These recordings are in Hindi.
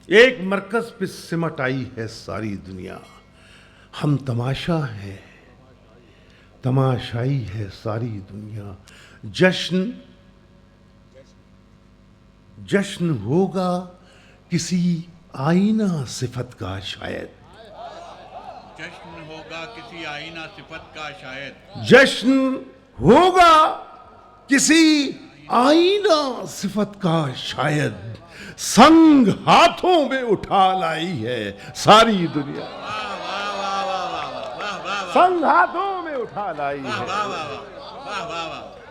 एक मरकज पे सिमट आई है सारी दुनिया। हम तमाशा हैं, तमाशाई है सारी दुनिया। जश्न जश्न होगा किसी आईना सिफत का शायद। जश्न होगा किसी आईना सिफत का शायद। जश्न होगा किसी आईना सिफत का शायद। संग हाथों में उठा लाई है सारी दुनिया। वाह वाह वाह वाह वाह वाह वाह वाह संग हाथों में उठा लाई वाह है। वाह वाह वाह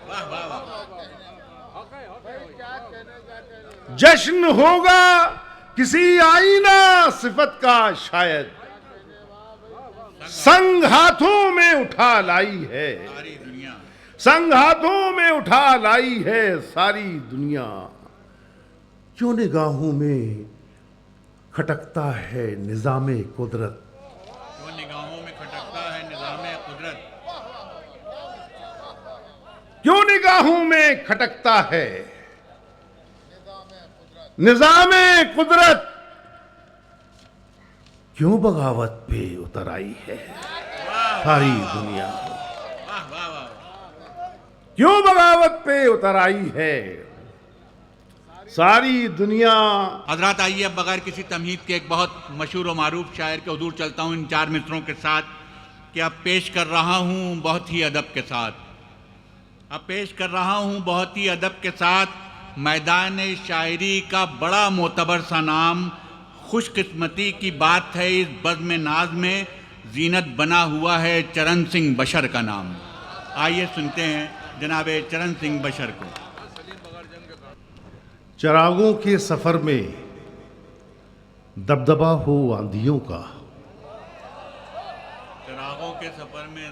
वाह वाह वाह वाह। जश्न होगा किसी आईना सिफत का शायद। संग हाथों में उठा लाई है, सारी दुनिया। संग हाथों में उठा लाई है सारी दुनिया। क्यों निगाहों में खटकता है निजामे कुदरत। जो निगाहों में खटकता है निज़ामे कुदरत। क्यों निगाहों में खटकता है निजामे कुदरत। क्यों बगावत पे उतर आई है सारी दुनिया। वाह वाह वाह। क्यों बगावत पे उतर आई है सारी दुनिया। हजरात आइए अब बगैर किसी तमहीद के एक बहुत मशहूर व मारूफ शायर के हुजूर चलता हूँ इन चार मित्रों के साथ कि अब पेश कर रहा हूँ बहुत ही अदब के साथ। अब पेश कर रहा हूँ बहुत ही अदब के साथ मैदान शायरी का बड़ा मोतबर सा नाम। खुशकिस्मती की बात है इस बज़्म नाज में जीनत बना हुआ है चरण सिंह बशर का नाम। आइए सुनते हैं जनाब चरण सिंह बशर को। चरागों के सफर में दबदबा हो आंधियों का। चरागों के सफर में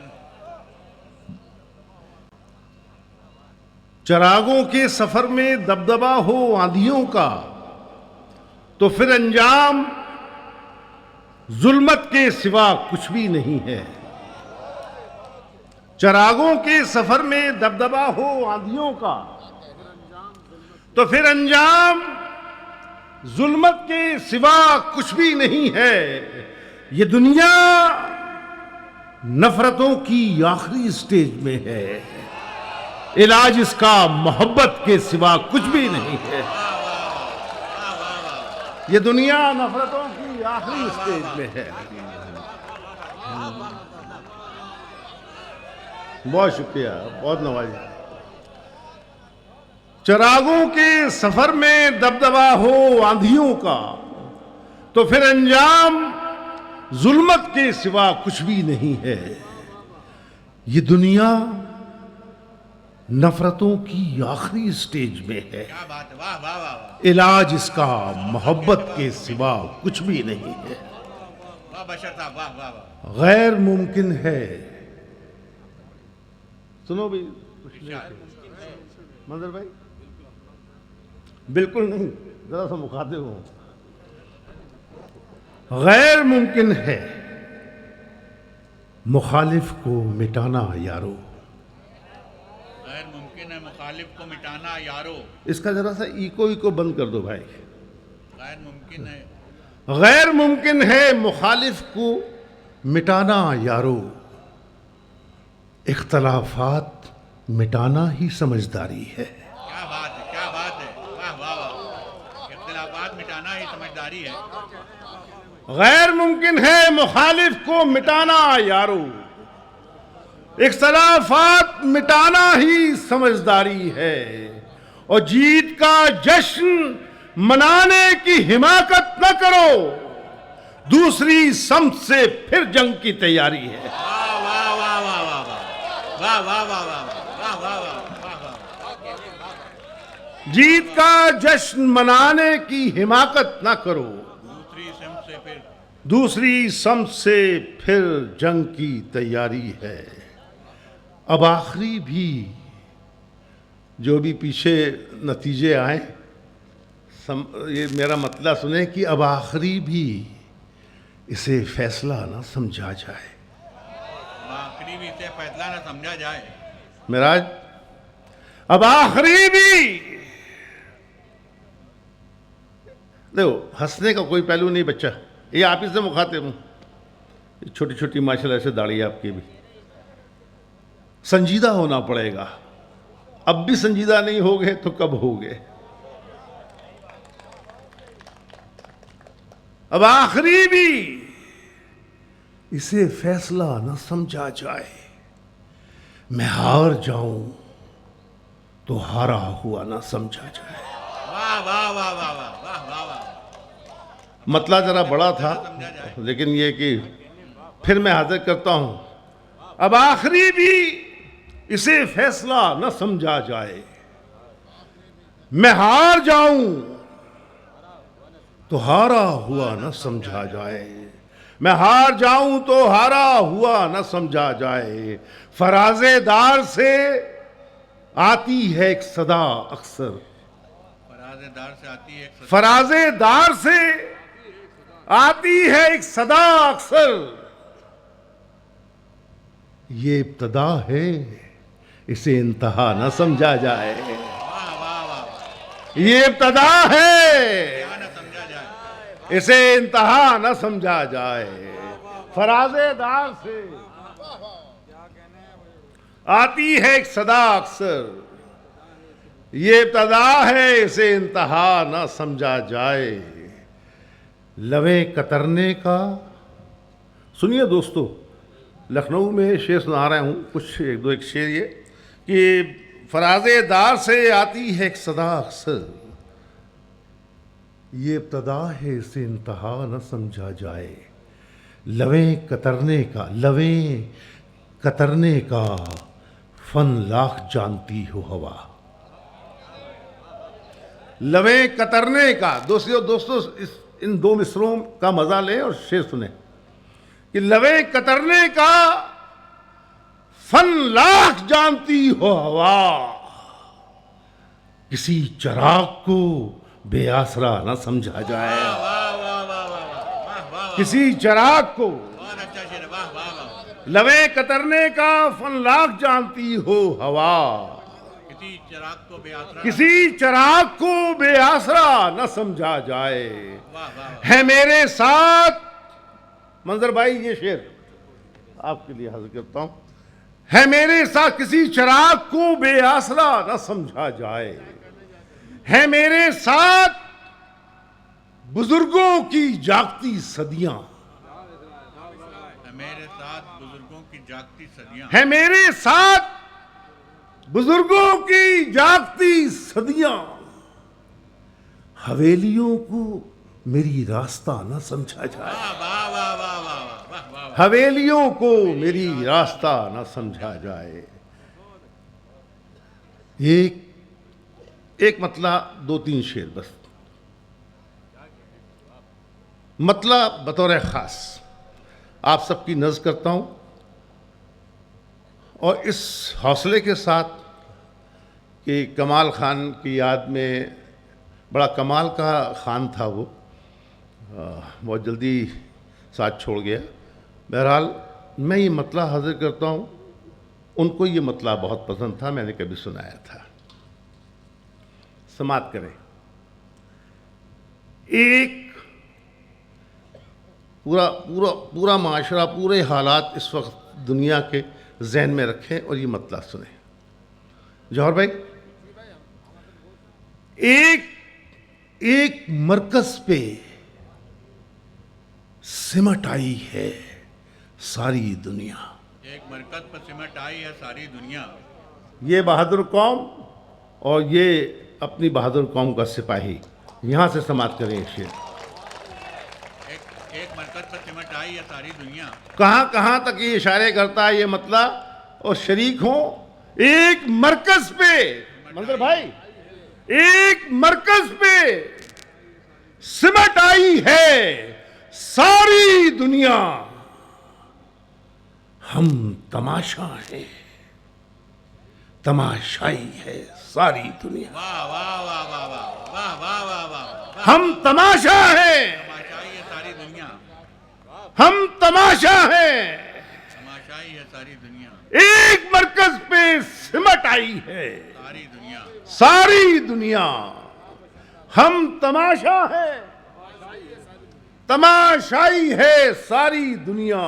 चरागों के सफर में दबदबा हो आंधियों का तो फिर अंजाम जुल्मत के सिवा कुछ भी नहीं है। चरागों के सफर में दबदबा हो आंधियों का तो फिर अंजाम जुल्मत के सिवा कुछ भी नहीं है। ये दुनिया नफरतों की आखिरी स्टेज में है। इलाज इसका मोहब्बत के सिवा कुछ भी नहीं है। ये दुनिया नफरतों की आखिरी स्टेज में है। बहुत शुक्रिया, बहुत नवाजी। चरागों के सफर में दबदबा हो आंधियों का तो फिर अंजाम जुल्मत के सिवा कुछ भी नहीं है। ये दुनिया नफरतों की आखिरी स्टेज में है। क्या बात है। वाह वाह वाह इलाज इसका मोहब्बत के सिवा कुछ भी नहीं है। वाह बशर साहब वाह वाह वाह। गैर मुमकिन है। सुनो भी मंजर भाई, बिल्कुल नहीं, जरा सा मुखातिब हो। गैर मुमकिन है मुखालिफ को मिटाना यारो। गैर मुमकिन है मुखालिफ को मिटाना यारो। इसका जरा सा इको बंद कर दो भाई। गैर मुमकिन है गैर मुमकिन है मुखालिफ को मिटाना यारो। इख्तलाफात मिटाना ही समझदारी है। क्या बात है, क्या बात है। वाह वाह वाह। इख्तिलाफात मिटाना ही समझदारी है। गैर मुमकिन है मुखालिफ को मिटाना यारो। इख्तलाफात मिटाना ही समझदारी है। और जीत का जश्न मनाने की हिमाकत न करो। दूसरी समत से फिर जंग की तैयारी है। वाह वाह वाह वाह वाह वाह वाह वाह वाह वाह वाह वाह वाह। जीत का जश्न मनाने की हिमाकत न करो। दूसरी समत से फिर जंग की तैयारी है। अब आखिरी भी जो भी पीछे नतीजे आए ये मेरा मतलब सुने कि अब आखिरी भी इसे फैसला ना समझा जाए। आखिरी भी इसे फैसला ना समझा जाए। मेराज अब आखिरी भी देखो हंसने का कोई पहलू नहीं बच्चा, ये आप ही से मुखातिब हूँ। छोटी छोटी माशाल्लाह से दाढ़ी आपकी भी। संजीदा होना पड़ेगा, अब भी संजीदा नहीं होगे तो कब होगे। अब आखिरी भी इसे फैसला न समझा जाए, मैं हार जाऊं तो हारा हुआ न समझा जाए। वाह वाह वाह वाह वाह वाह वाह वाह। मतला जरा बड़ा था, लेकिन ये कि फिर मैं हाजिर करता हूं। अब आखिरी भी इसे फैसला न समझा जाए, मैं हार जाऊं तो हारा हुआ न समझा जाए। मैं हार जाऊं तो हारा हुआ न समझा जाए। फराजेदार से आती है एक सदा अक्सर, फराजेदार से आती है एक फराजेदार से आती है एक सदा अक्सर, ये इब्तदा है इसे इंतहा न समझा जाए। वाह वाह वाह। ये इब्तदा है क्या ना समझा जाए। इसे इंतहा न समझा जाए। फराजेदार से आती है एक सदा अक्सर, ये इब्तदा है इसे इंतहा न समझा जाए। लवे कतरने का, सुनिए दोस्तों, लखनऊ में शेर सुना रहा हूँ कुछ एक शेर ये कि फराजेदार से आती है एक सदा अक्सर, ये इब्तदा है इसे इंतहा न समझा जाए। लवे कतरने का, लवे कतरने का फन लाख जानती हो हवा। लवे कतरने का, दोस्तों इन दो मिसरों का मजा लें और शेर सुने कि लवे कतरने का फन लाख जानती हो हवा, किसी चिराग को बेआसरा न समझा जाए। वाह वाह वाह वाह वाह वाह वाह। किसी चिराग को, बहुत अच्छा शेर है। वाह वाह वाह। लवे कतरने का फन लाख जानती हो हवा, किसी चिराग को बेआसरा, किसी चिराग को बेआसरा न समझा जाए। वाह वाह। है मेरे साथ, मंजर भाई ये शेर आपके लिए हाजिर करता हूं। है मेरे साथ किसी चिराग को बेआसरा न समझा जाए। है मेरे साथ बुजुर्गों की जागती सदियां, मेरे साथ बुजुर्गों की जागती सदियां, है मेरे साथ बुजुर्गों की जागती सदियां, हवेलियों को मेरी रास्ता न समझा जाए। वाह वाह वाह वाह वाह वाह वाह। हवेलियों को मेरी रास्ता न समझा जाए। एक मतला, दो तीन शेर बस। मतला बतौर खास आप सबकी नज़र करता हूं, और इस हौसले के साथ कि कमाल खान की याद में, बड़ा कमाल का खान था वो, बहुत जल्दी साथ छोड़ गया। बहरहाल मैं ये मतला हाजिर करता हूँ, उनको ये मतला बहुत पसंद था, मैंने कभी सुनाया था। समाप्त करें। एक पूरा पूरा पूरा माशरा, पूरे हालात इस वक्त दुनिया के जहन में रखें और ये मतला सुने। जौहर भाई, एक मरकज पे सिमट आई है सारी दुनिया। एक मरकज पर सिमट आई है सारी दुनिया। ये बहादुर कौम और ये अपनी बहादुर कौम का सिपाही, यहां से समाप्त करें शेर। एक मरकज पर सिमट आई है सारी दुनिया। कहां कहां तक ये इशारे करता है ये मतला, और शरीक हो एक मरकज पे, मंजर भाई, एक मरकज पे सिमट आई है सारी दुनिया। हम तमाशा हैं, तमाशाई है सारी दुनिया। वाह वाह वाह वाह वाह वाह वाह वाह वाह। हम तमाशा हैं, तमाशाई है सारी दुनिया। हम तमाशा हैं, तमाशाई है सारी दुनिया। एक मरकज पे सिमट आई है सारी दुनिया। सारी दुनिया। हम तमाशा हैं, तमाशाई है सारी दुनिया,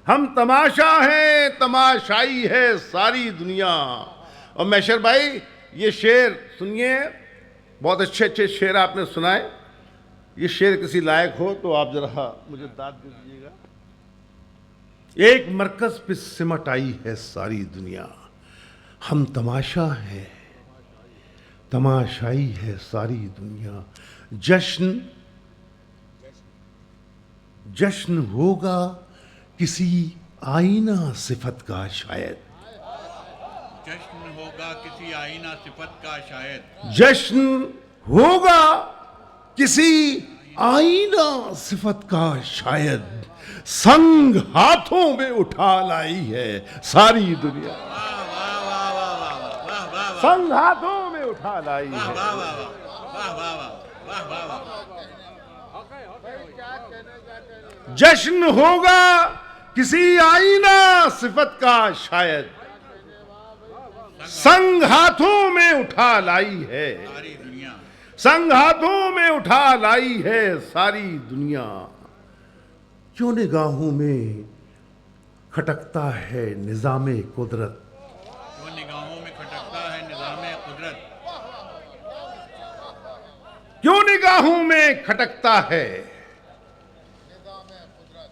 हम तमाशा हैं, तमाशाई है सारी दुनिया। और मैशर भाई ये शेर सुनिए, बहुत अच्छे अच्छे शेर आपने सुनाए। ये शेर किसी लायक हो तो आप जरा मुझे दाद दे दीजिएगा। एक मरकज पे सिमट आई है सारी दुनिया, हम तमाशा हैं, तमाशाई है सारी दुनिया। जश्न जश्न होगा किसी आईना सिफत का शायद, जश्न होगा किसी आईना सिफत का शायद, जश्न होगा किसी आईना सिफत का शायद, संग हाथों में उठा लाई है सारी दुनिया, वाह वाह वाह वाह वाह वाह वाह वाह संग हाथों में उठा लाई वाह है। वाह वाह वाह वाह वाह वाह वाह। जश्न होगा किसी आईना सिफत का शायद, संग हाथों में उठा लाई है, सारी दुनिया, संग हाथों में उठा लाई है सारी दुनिया। क्यों निगाहों में खटकता है निजामे कुदरत, जो निगाहों में खटकता है निज़ामे कुदरत, क्यों निगाहों में खटकता है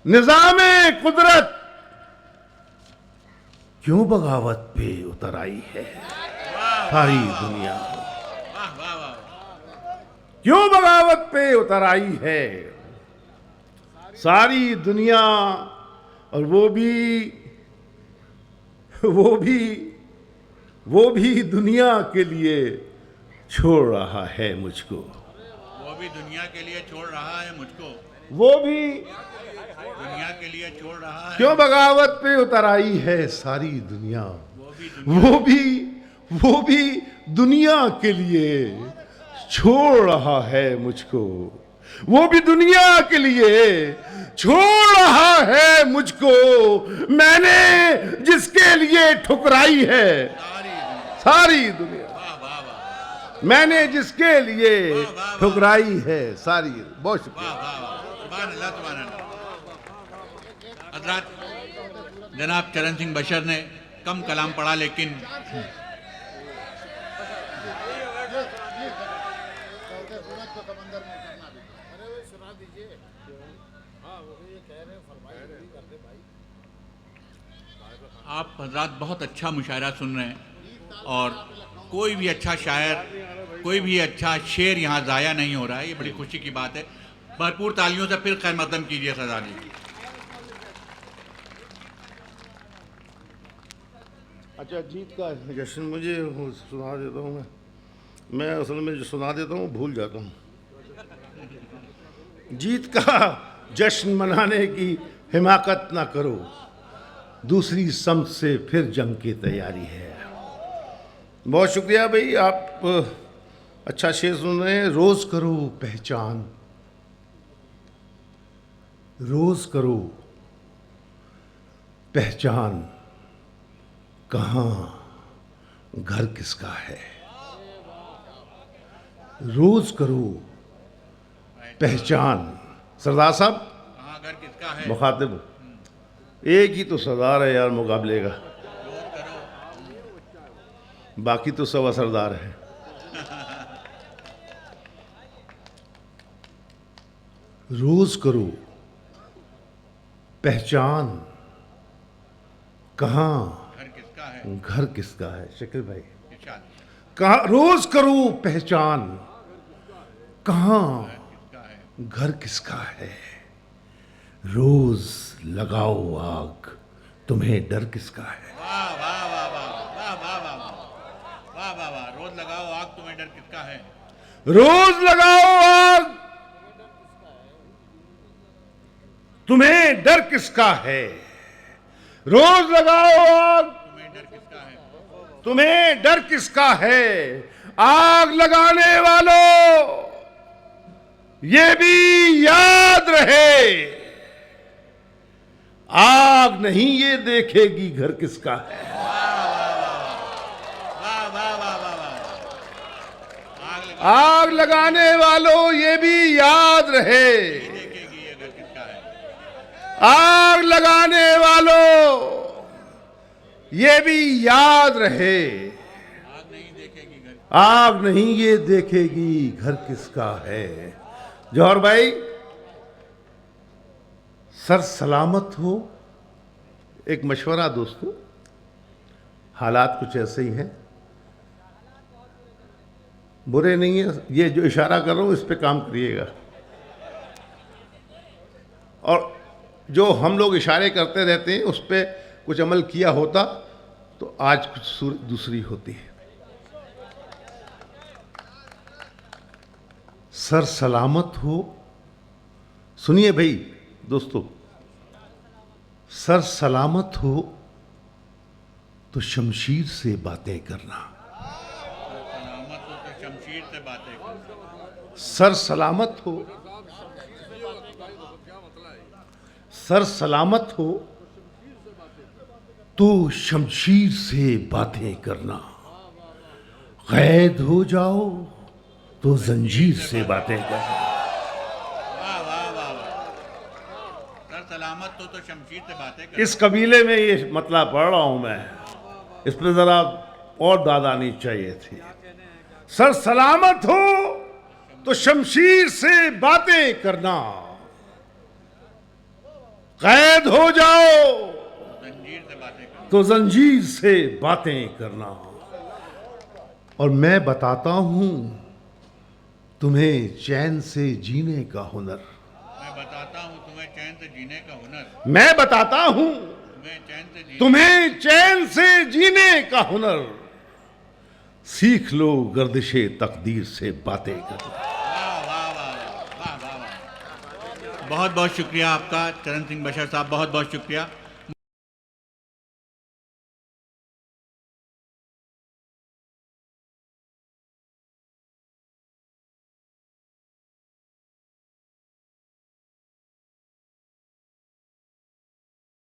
निजामे कुदरत, क्यों बगावत पे उतर आई है सारी दुनिया, वाह वाह वाह। क्यों बगावत पे उतर आई है सारी दुनिया। और वो भी दुनिया के लिए छोड़ रहा है मुझको, वो भी दुनिया के लिए छोड़ रहा है मुझको, वो भी दुनिया के लिए छोड़ रहा है, क्यों बगावत पे उतर आई है सारी दुनिया। वो भी दुनिया, वो भी दुनिया के लिए छोड़ रहा है मुझको, वो भी दुनिया के लिए छोड़ रहा है मुझको। मैंने जिसके लिए ठुकराई है सारी दुनिया, वाह वाह वाह मैंने जिसके लिए ठुकराई है सारी। बहुत शुक्रिया। वाह वाह वाह, सुभान अल्लाह सुभान अल्लाह। हजरत जनाब चरण सिंह बशर ने कम कलाम पढ़ा, लेकिन आप हजरात बहुत अच्छा मुशायरा सुन रहे हैं, और कोई भी अच्छा शायर, कोई भी अच्छा शेर यहाँ ज़ाया नहीं हो रहा है। ये बड़ी खुशी की बात है। भरपूर तालियों से फिर खैर मकदम कीजिए सदा जी। अच्छा, जीत का जश्न मुझे सुना देता हूँ मैं असल में जो सुना देता हूँ भूल जाता हूँ। जीत का जश्न मनाने की हिमाकत ना करो, दूसरी समत से फिर जंग की तैयारी है। बहुत शुक्रिया भाई, आप अच्छा शेर सुन रहे हैं। रोज करो पहचान, रोज करो पहचान, कहाँ घर किसका है। रोज करो पहचान। सरदार साहब, कहाँ घर किसका है, मुखातिब एक ही तो सरदार है यार मुकाबले का, बाकी तो सवा सरदार है। रोज करो पहचान, कहाँ घर किसका है, घर किसका है। शकील भाई, इरशाद, कहाँ रोज करो पहचान, कहाँ किसका है, घर किसका है। रोज लगाओ आग, तुम्हें डर किसका है। वाह वाह वाह वाह वाह वाह वाह वाह वाह वाह। रोज लगाओ आग, तुम्हें डर किसका है। रोज लगाओ आग, तुम्हें डर किसका है। रोज लगाओ आग, तुम्हें डर किसका है। तुम्हें डर किसका है। आग लगाने वालों, ये भी याद रहे, आग नहीं ये देखेगी घर किसका है। वाह वाह वाह वाह वाह। आग आग लगाने वालों ये भी याद रहे, देखेगी ये घर किसका है। आग लगाने वालों ये भी याद रहे, आग नहीं देखेगी घर। आग नहीं ये देखेगी घर किसका है। जौहर भाई, सर सलामत हो। एक मशवरा दोस्तों, हालात कुछ ऐसे ही हैं, बुरे नहीं है, ये जो इशारा कर रहा हूं इस पे काम करिएगा। और जो हम लोग इशारे करते रहते हैं उस पे कुछ अमल किया होता तो आज कुछ सूरत दूसरी होती है। सर सलामत हो। सुनिए भाई दोस्तों, सर सलामत हो तो शमशीर से बातें करना। सलामत हो तो शमशीर से बातें करो। सर सलामत हो, सर सलामत हो तो शमशीर से बातें करना। कैद हो जाओ तो जंजीर से बातें करना। वाह वाह वाह वाह। सर सलामत हो तो शमशीर से बातें करो। इस कबीले में ये मतलब पढ़ रहा हूं मैं, इस पर जरा और दाद आनी चाहिए थी। सर सलामत हो तो शमशीर से बातें करना, कैद हो जाओ जंजीर से बातें करो। तो जंजीर से बातें करना। और मैं बताता हूं तुम्हें चैन से जीने का हुनर। मैं बताता हूँ तुम्हें चैन से जीने का हुनर। मैं बताता हूं तुम्हें चैन से जीने। तुम्हें चैन से जीने का हुनर। सीख लो गर्दिशे तकदीर से बातें करना। वाह वाह वाह वाह वाह वाह। बहुत बहुत शुक्रिया आपका चरण सिंह बशर साहब, बहुत बहुत शुक्रिया।